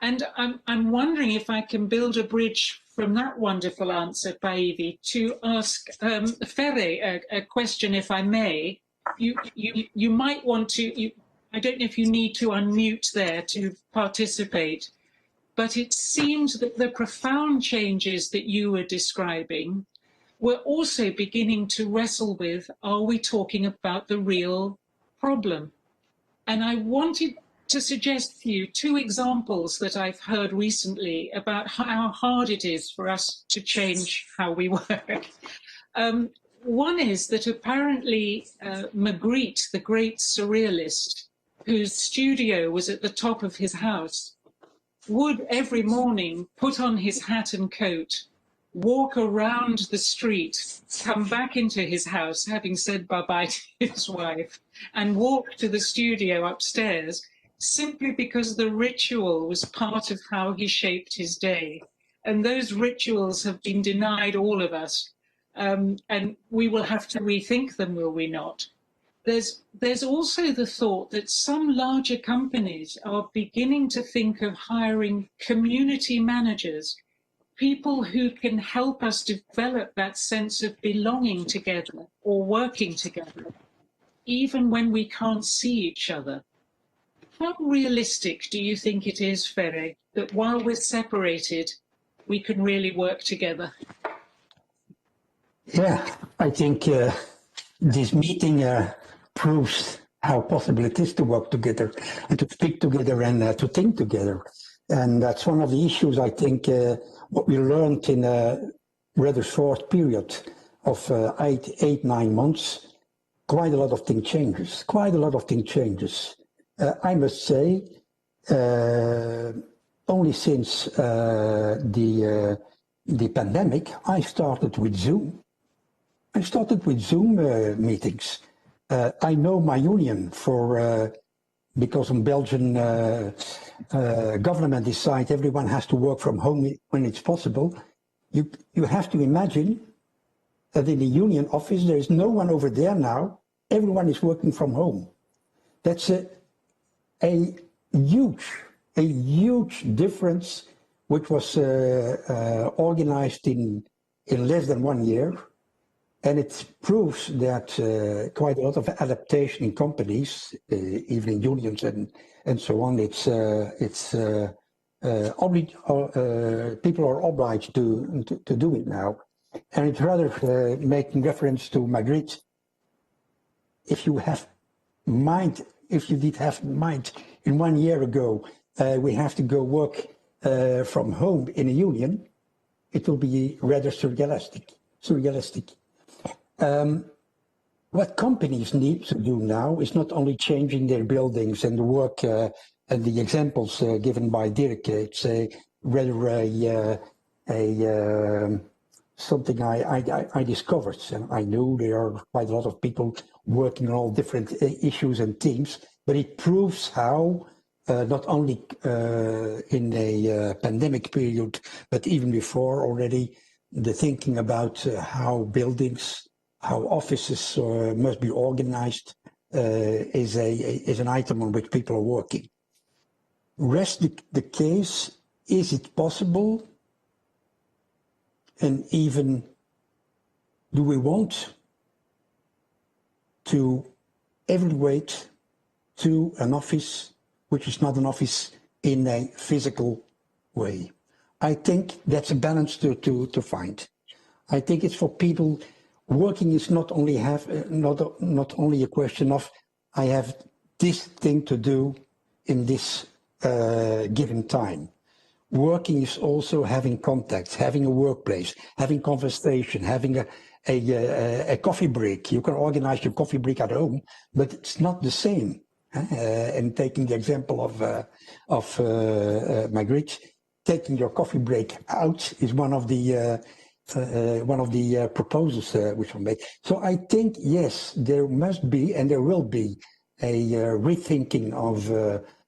And I'm wondering if I can build a bridge from that wonderful answer, Päivi, to ask Ferre a question, if I may. You might want to, I don't know if you need to unmute there to participate, but it seems that the profound changes that you were describing were also beginning to wrestle with, are we talking about the real problem? And I wanted to suggest to you 2 examples that I've heard recently about how hard it is for us to change how we work. One is that apparently Magritte, the great surrealist, whose studio was at the top of his house, would every morning put on his hat and coat, walk around the street, come back into his house, having said bye-bye to his wife, and walk to the studio upstairs, simply because the ritual was part of how he shaped his day. And those rituals have been denied all of us. And we will have to rethink them, will we not? There's also the thought that some larger companies are beginning to think of hiring community managers, people who can help us develop that sense of belonging together or working together, even when we can't see each other. How realistic do you think it is, Ferre, that while we're separated, we can really work together? Yeah, I think this meeting proves how possible it is to work together and to speak together and to think together. And that's one of the issues, I think, what we learned in a rather short period of 8-9 months. Quite a lot of things changes, I must say, only since the pandemic, I started with Zoom. Meetings. I know my union because in Belgian government decide everyone has to work from home when it's possible. You have to imagine that in the union office there is no one over there now. Everyone is working from home. That's a huge difference, which was organized in less than 1 year. And it proves that quite a lot of adaptation in companies, even in unions and so on, people are obliged to do it now. And it's rather making reference to Magritte. If you did have mind in 1 year ago, we have to go work from home in a union, it will be rather surrealistic. What companies need to do now is not only changing their buildings and the work and the examples given by Dirk. It's something I discovered, and I knew there are quite a lot of people working on all different issues and teams, but it proves how not only in a pandemic period, but even before already, the thinking about how buildings, how offices must be organized is an item on which people are working. Rest the case, is it possible? And even, do we want to evaluate to an office which is not an office in a physical way? I think that's a balance to find. I think it's for people. Working is not only a question of I have this thing to do in this given time. Working is also having contacts, having a workplace, having conversation, having a coffee break. You can organize your coffee break at home, but it's not the same. And taking the example of Magritte, taking your coffee break out is one of the proposals which were made. So I think, yes, there must be and there will be a rethinking of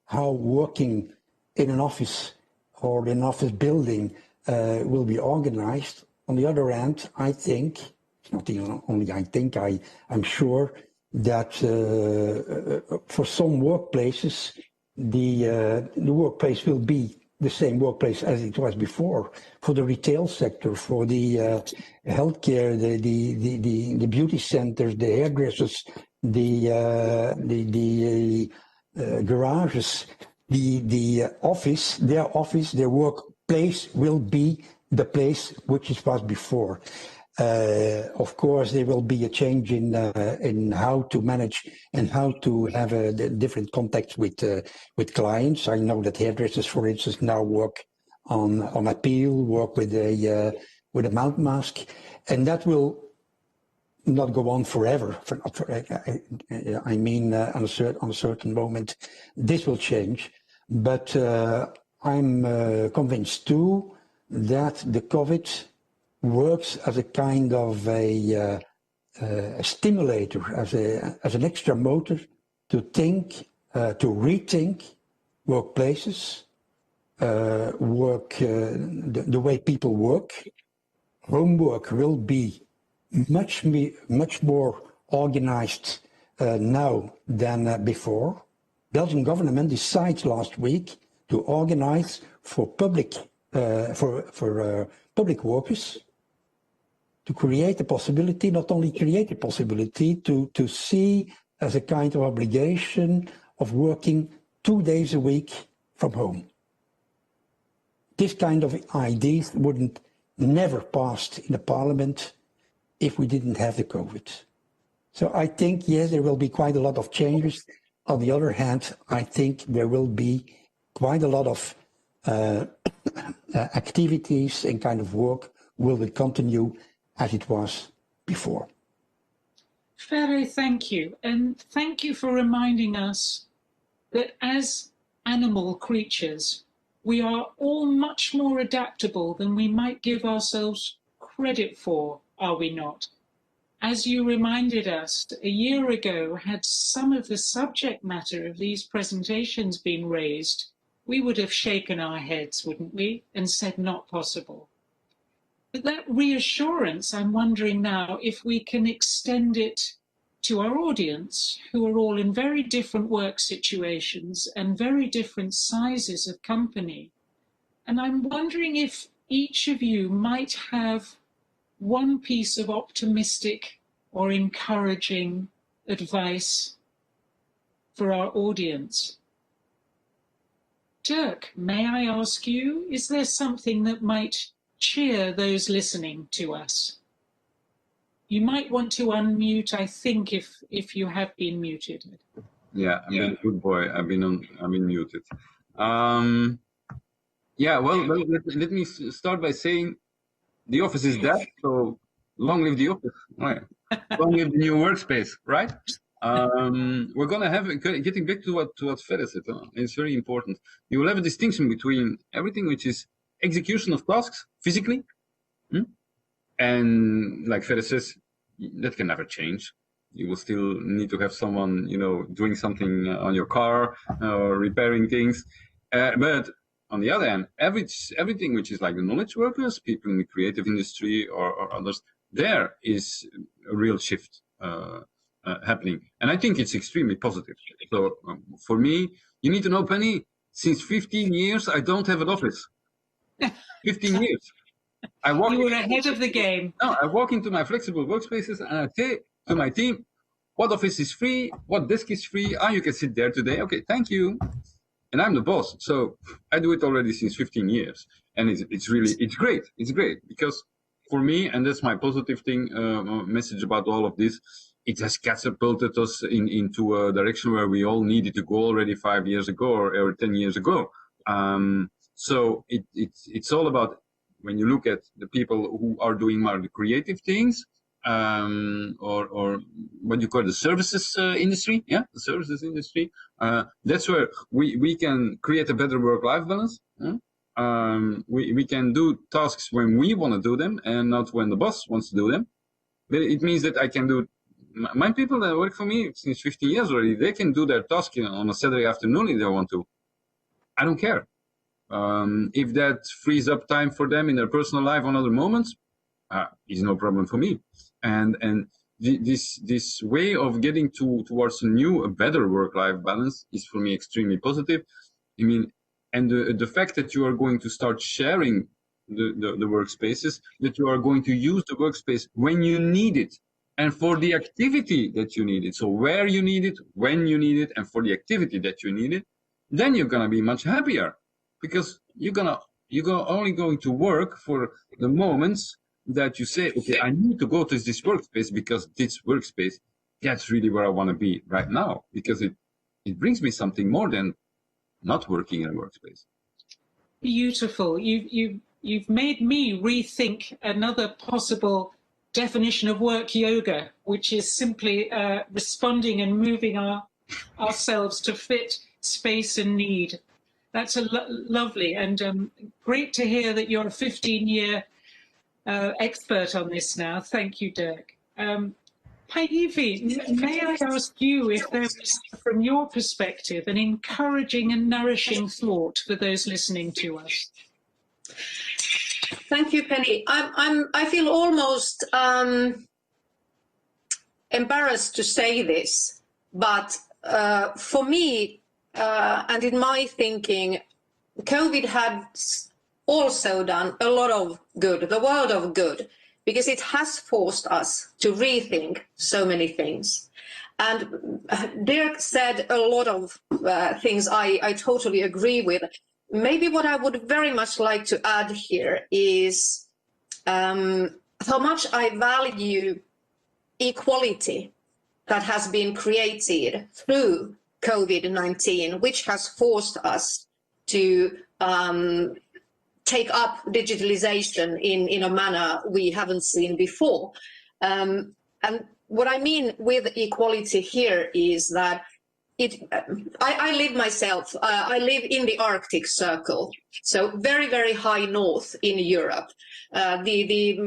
how working in an office or in an office building will be organized. On the other hand, I think, it's not only I think, I'm sure that for some workplaces, the workplace will be the same workplace as it was before. For the retail sector, for the healthcare, the beauty centers, the hairdressers, the garages, the office, their workplace will be the place which it was before. Of course, there will be a change in how to manage and how to have a different contacts with clients. I know that hairdressers, for instance, now work on appeal, work with a mouth mask, and that will not go on forever. I mean, on a certain moment, this will change. But I'm convinced too that the COVID works as a kind of a stimulator, as an extra motor to think, to rethink workplaces, the way people work. Homework will be much more organized now than before. Belgian government decided last week to organize for public workers, to create a possibility, not only create a possibility, to see as a kind of obligation of working 2 days a week from home. This kind of ideas wouldn't never passed in the parliament if we didn't have the COVID. So I think, yes, there will be quite a lot of changes. On the other hand, I think there will be quite a lot of activities and kind of work will continue as it was before. Ferre, thank you. And thank you for reminding us that as animal creatures, we are all much more adaptable than we might give ourselves credit for, are we not? As you reminded us, a year ago, had some of the subject matter of these presentations been raised, we would have shaken our heads, wouldn't we, and said not possible. But that reassurance, I'm wondering now if we can extend it to our audience, who are all in very different work situations and very different sizes of company. And I'm wondering if each of you might have one piece of optimistic or encouraging advice for our audience. Dirk, may I ask you, is there something that might cheer those listening to us? You might want to unmute, I think, if you have been muted. Yeah, I've been a good boy. I've been muted. Yeah, well, let me start by saying the office is dead, so long live the office. Right. Long live the new workspace, right? We're gonna have, getting back to what Ferre said, it's very important. You will have a distinction between everything which is execution of tasks physically, and like Ferre says, that can never change. You will still need to have someone, doing something on your car or repairing things. But on the other hand, everything which is like the knowledge workers, people in the creative industry or others, there is a real shift happening. And I think it's extremely positive. So for me, you need to know, Penny, since 15 years, I don't have an office. 15 years. You were ahead of the game. No, I walk into my flexible workspaces and I say to my team, what office is free? What desk is free? You can sit there today. Okay, thank you. And I'm the boss. So I do it already since 15 years. And it's great. It's great because for me, and that's my positive thing, message about all of this, it has catapulted us into a direction where we all needed to go already 5 years ago or 10 years ago. So it's all about, when you look at the people who are doing more the creative things, or what you call the services industry, the services industry. That's where we can create a better work-life balance. We can do tasks when we want to do them and not when the boss wants to do them. But it means that I can do, my people that work for me since 15 years already, they can do their task on a Saturday afternoon if they want to. I don't care. If that frees up time for them in their personal life on other moments, is no problem for me. And this way of getting towards a better work-life balance is for me extremely positive. I mean, And the fact that you are going to start sharing the workspaces, that you are going to use the workspace when you need it and for the activity that you need it. So where you need it, when you need it, and for the activity that you need it, then you're going to be much happier, because you're only going to work for the moments that you say, okay, I need to go to this workspace because this workspace, that's really where I want to be right now, because it brings me something more than not working in a workspace. Beautiful. You've made me rethink another possible definition of work yoga, which is simply responding and moving ourselves to fit space and need. That's lovely, and great to hear that you're a 15-year expert on this now. Thank you, Dirk. Päivi, may I ask you if there was, from your perspective, an encouraging and nourishing thought for those listening to us? Thank you, Penny. I feel almost embarrassed to say this, but for me, and in my thinking, COVID has also done a lot of good, the world of good, because it has forced us to rethink so many things. And Dirk said a lot of things I totally agree with. Maybe what I would very much like to add here is how much I value equality that has been created through COVID-19, which has forced us to take up digitalization in a manner we haven't seen before. And what I mean with equality here is that I live myself, I live in the Arctic Circle, so very, very high north in Europe, the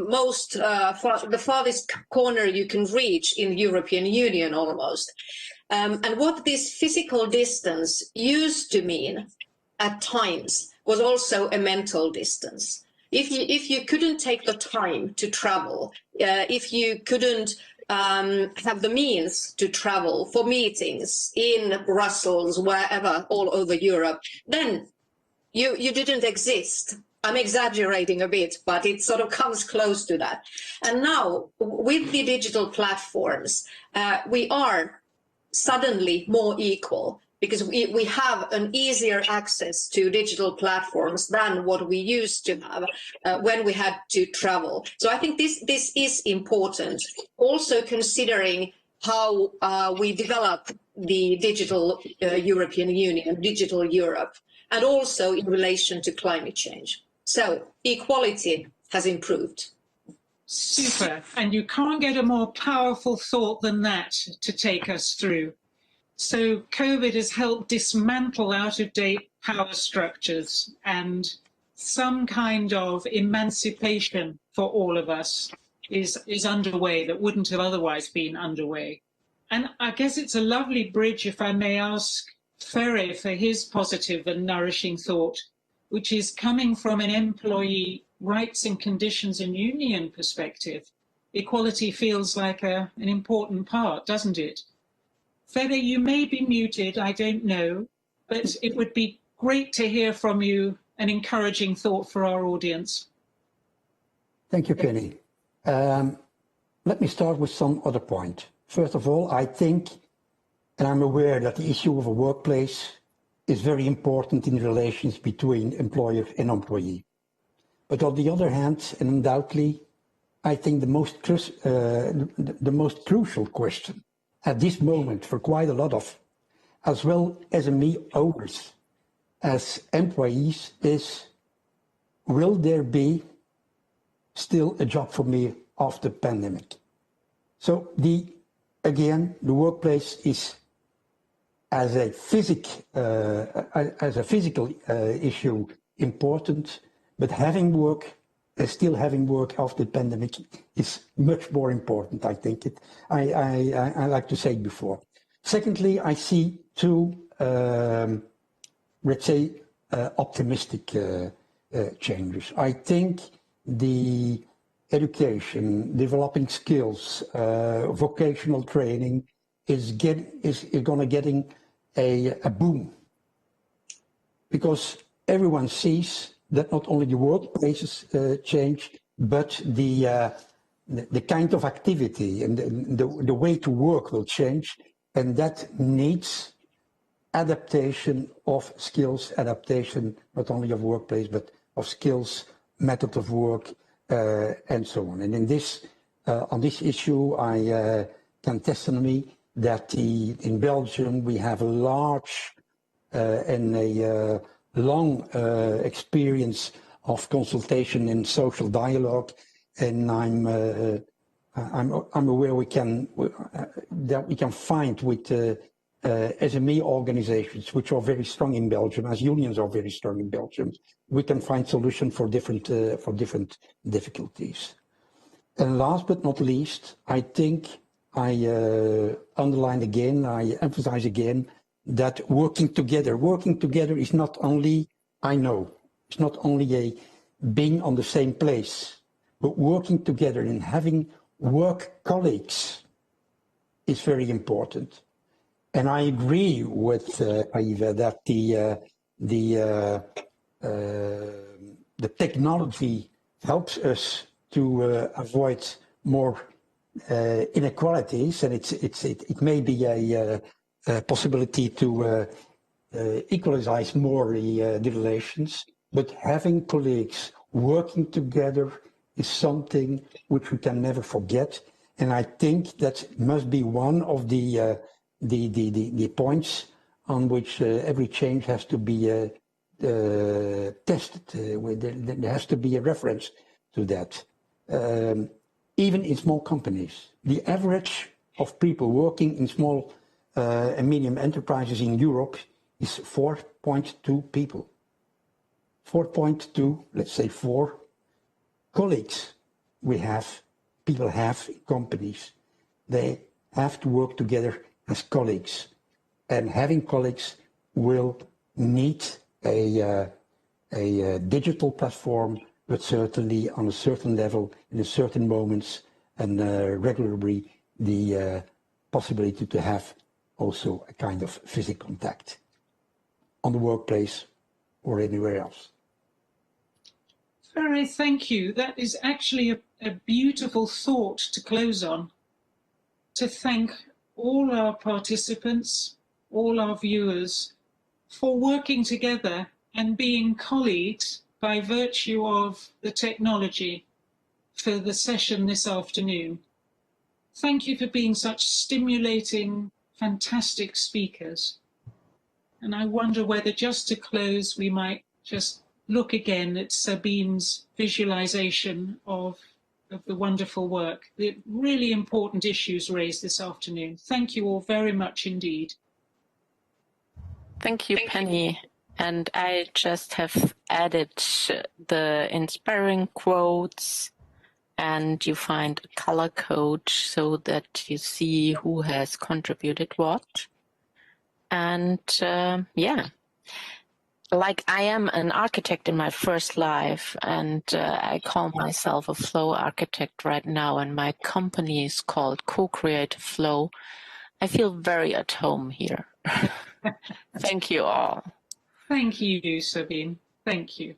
farthest corner you can reach in the European Union almost. And what this physical distance used to mean at times was also a mental distance. If you couldn't take the time to travel, if you couldn't have the means to travel for meetings in Brussels, wherever, all over Europe, then you didn't exist. I'm exaggerating a bit, but it sort of comes close to that. And now, with the digital platforms, we are suddenly more equal, because we have an easier access to digital platforms than what we used to have when we had to travel. So I think this is important, also considering how we develop the digital European Union, digital Europe, and also in relation to climate change. So equality has improved. Super. And you can't get a more powerful thought than that to take us through. So COVID has helped dismantle out-of-date power structures, and some kind of emancipation for all of us is underway that wouldn't have otherwise been underway. And I guess it's a lovely bridge, if I may ask Ferre for his positive and nourishing thought, which is coming from an employee rights and conditions and union perspective. Equality feels like an important part, doesn't it? Ferre, you may be muted, I don't know, but it would be great to hear from you an encouraging thought for our audience. Thank you, Penny. Let me start with some other point. First of all, I think, and I'm aware that the issue of a workplace is very important in relations between employer and employee. But on the other hand, and undoubtedly, I think the most crucial question at this moment for quite a lot of, as well as SME owners, as employees, is, will there be still a job for me after the pandemic? So again, the workplace is as a physical issue important, but still having work after the pandemic is much more important, I think. I like to say before. Secondly, I see two, let's say, optimistic changes. I think the education, developing skills, vocational training is getting a boom, because everyone sees that not only the workplaces change, but the kind of activity and the way to work will change, and that needs adaptation of skills, adaptation not only of workplace, but of skills, method of work, and so on. And in this, on this issue, I can testimony that in Belgium we have a large and a long experience of consultation and social dialogue, and I'm aware that we can find with SME organizations, which are very strong in Belgium, as unions are very strong in Belgium, we can find solutions for different difficulties. And last but not least, I think I underline again, I emphasize again that working together is not only, it's not only a being on the same place, but working together and having work colleagues is very important. And I agree with Päivi that the technology helps us to avoid more inequalities, and it may be a possibility to equalize more the relations. But having colleagues working together is something which we can never forget, and I think that must be one of the points on which every change has to be tested. There has to be a reference to that. Even in small companies, the average of people working in small and medium enterprises in Europe is 4.2 people. 4.2, let's say 4 colleagues people have in companies. They have to work together as colleagues, and having colleagues will need a digital platform, but certainly on a certain level, in a certain moments, and regularly the possibility to have also a kind of physical contact on the workplace or anywhere else. Ferre, thank you. That is actually a beautiful thought to close on. To thank all our participants, all our viewers, for working together and being colleagues by virtue of the technology for the session this afternoon. Thank you for being such stimulating, fantastic speakers. And I wonder whether, just to close, we might just look again at Sabine's visualization of the wonderful work, the really important issues raised this afternoon. Thank you all very much indeed. Thank you, Penny. And I just have added the inspiring quotes, and you find a color code so that you see who has contributed what. And yeah, like I am an architect in my first life, and I call myself a flow architect right now, and my company is called Co-Creative Flow. I feel very at home here. Thank you all. Thank you, Sabine. Thank you.